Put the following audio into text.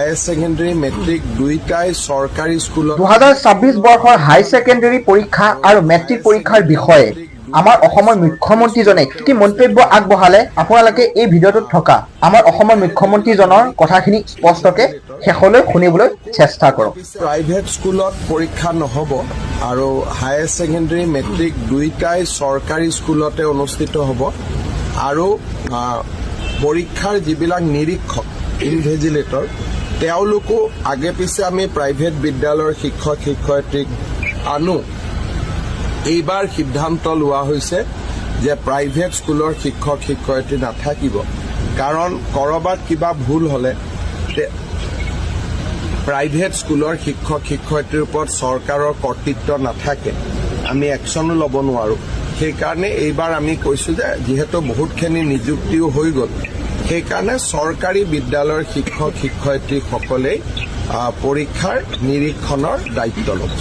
Higher secondary matric দুইটাই চৰকাৰী স্কুলত 2026 বৰ্ষৰ হাই ছেকেণ্ডেৰী পৰীক্ষা আৰু মেট্ৰিক পৰীক্ষাৰ বিষয়ে আমাৰ অসমৰ মুখ্যমন্ত্ৰীজনে কি মন্তব্য আগবঢ়ালে আপোনালোকে এই ভিডিঅ'টোত থকা আমাৰ অসমৰ মুখ্যমন্ত্ৰীজনৰ কথাখিনি স্পষ্টকৈ শেষলৈ শুনিবলৈ চেষ্টা কৰক। প্ৰাইভেট স্কুলত পৰীক্ষা নহ'ব আৰু হায়াৰ ছেকেণ্ডেৰী মেট্ৰিক দুইটাই চৰকাৰী স্কুলতে অনুষ্ঠিত হ'ব আৰু পৰীক্ষাৰ যিবিলাক নিৰীক্ষক ইনভিজিলেটৰ তেওঁলোকো আগে পিছে আমি প্ৰাইভেট বিদ্যালয়ৰ শিক্ষক শিক্ষয়িত্ৰীক আনো। এইবাৰ সিদ্ধান্ত লোৱা হৈছে যে প্ৰাইভেট স্কুলৰ শিক্ষক শিক্ষয়িত্ৰী নাথাকিব, কাৰণ ক'ৰবাত কিবা ভুল হ'লে প্ৰাইভেট স্কুলৰ শিক্ষক শিক্ষয়িত্ৰীৰ ওপৰত চৰকাৰৰ কৰ্তৃত্ব নাথাকে, আমি একশ্যনো ল'ব নোৱাৰোঁ। সেইকাৰণে এইবাৰ আমি কৈছোঁ যে যিহেতু বহুতখিনি নিযুক্তিও হৈ গ'ল, সেইকাৰণে চৰকাৰী বিদ্যালয়ৰ শিক্ষক শিক্ষয়িত্ৰীসকলেই পৰীক্ষাৰ নিৰীক্ষণৰ দায়িত্ব ল'ব।